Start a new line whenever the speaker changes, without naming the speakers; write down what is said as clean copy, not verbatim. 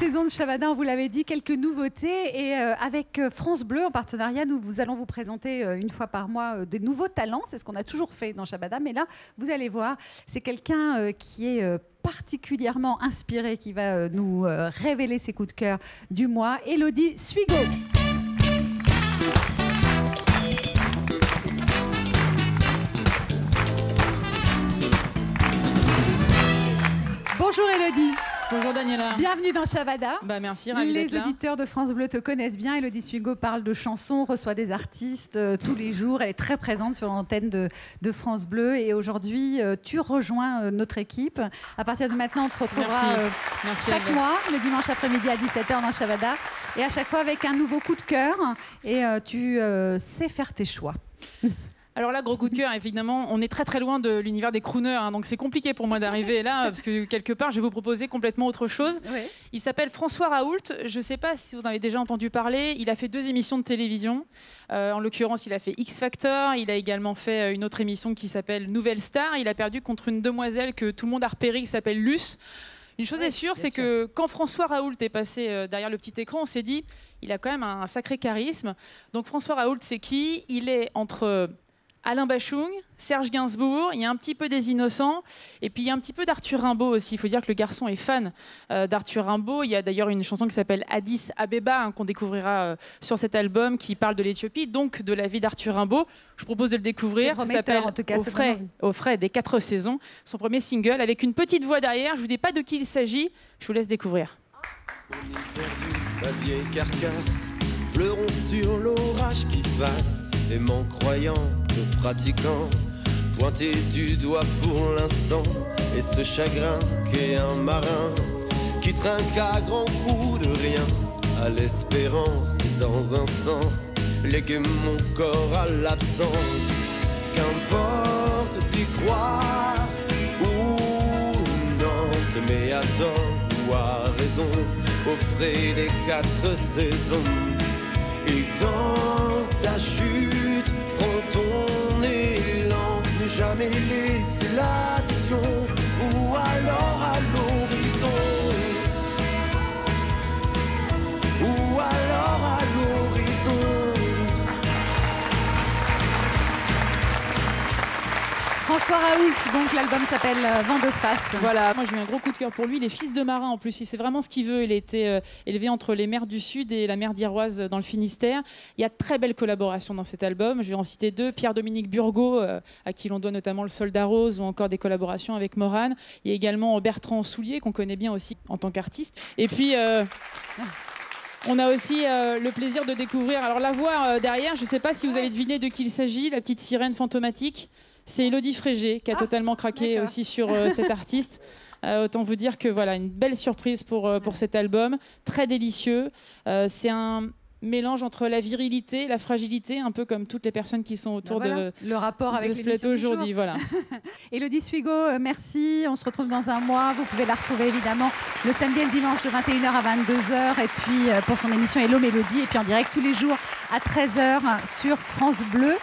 les ondes Shabada, on vous l'avait dit, quelques nouveautés. Et avec France Bleu, en partenariat, nous allons vous présenter une fois par mois des nouveaux talents. C'est ce qu'on a toujours fait dans Shabada. Mais là, vous allez voir, c'est quelqu'un qui est particulièrement inspiré, qui va nous révéler ses coups de cœur du mois. Elodie Suigo. Bonjour Elodie.
Bonjour Daniela.
Bienvenue dans Shabada.
Bah merci, ravie d'être là.
Les auditeurs de France Bleu te connaissent bien. Elodie Suigo parle de chansons, reçoit des artistes tous les jours. Elle est très présente sur l'antenne de France Bleu. Et aujourd'hui, tu rejoins notre équipe. À partir de maintenant, on te retrouvera chaque mois, le dimanche après-midi à 17h dans Shabada. Et à chaque fois avec un nouveau coup de cœur. Et tu sais faire tes choix.
Alors là, gros coup de cœur, évidemment, on est très très loin de l'univers des crooners, hein, donc c'est compliqué pour moi d'arriver là, parce que quelque part, je vais vous proposer complètement autre chose. Oui. Il s'appelle François Raoult, je ne sais pas si vous en avez déjà entendu parler, il a fait 2 émissions de télévision, en l'occurrence, il a fait X Factor, il a également fait une autre émission qui s'appelle Nouvelle Star, il a perdu contre une demoiselle que tout le monde a repérée qui s'appelle Luce. Une chose est sûre, c'est que quand François Raoult est passé derrière le petit écran, on s'est dit, il a quand même un sacré charisme. Donc François Raoult, c'est qui? Il est entre Alain Bachung, Serge Gainsbourg, il y a un petit peu des Innocents, et puis il y a un petit peu d'Arthur Rimbaud aussi. Il faut dire que le garçon est fan d'Arthur Rimbaud. Il y a d'ailleurs une chanson qui s'appelle Addis Abeba, hein, qu'on découvrira sur cet album, qui parle de l'Éthiopie, donc de la vie d'Arthur Rimbaud. Je vous propose de le découvrir. Ça s'appelle Au frais des 4 saisons, son premier single, avec une petite voix derrière. Je ne vous dis pas de qui il s'agit, je vous laisse découvrir.
La vieille carcasse, pleurons sur l'orage qui passe, aimant, croyant, pratiquant, pointé du doigt pour l'instant, et ce chagrin qu'est un marin qui trinque à grands coups de rien à l'espérance, et dans un sens léguer mon corps à l'absence. Qu'importe d'y croire ou non, mais à tort ou à raison, au frais des 4 saisons. Et dans ta chute, prends ton élan, ne jamais laisser l'addition, ou alors à l'horizon, ou alors à l'horizon.
François Raoult, donc l'album s'appelle Vent de face.
Voilà, moi j'ai eu un gros coup de cœur pour lui. Il est fils de marin en plus, il sait vraiment ce qu'il veut. Il a été élevé entre les mers du Sud et la mer d'Iroise dans le Finistère. Il y a de très belles collaborations dans cet album. Je vais en citer 2. Pierre-Dominique Burgot, à qui l'on doit notamment Le Soldat Rose, ou encore des collaborations avec Morane. Il y a également Bertrand Soulier, qu'on connaît bien aussi en tant qu'artiste. Et puis on a aussi le plaisir de découvrir, alors la voix derrière, je ne sais pas si vous avez deviné de qui il s'agit, la petite sirène fantomatique. C'est Élodie Frégé qui a totalement craqué aussi sur cet artiste. Autant vous dire que voilà, une belle surprise pour cet album, très délicieux. C'est un mélange entre la virilité, la fragilité, un peu comme toutes les personnes qui sont autour de
le rapport avec
ce plateau aujourd'hui. Voilà.
Elodie Suigo, merci. On se retrouve dans un mois. Vous pouvez la retrouver évidemment le samedi et le dimanche de 21h à 22h. Et puis pour son émission Hello Mélodie. Et puis en direct tous les jours à 13h sur France Bleu.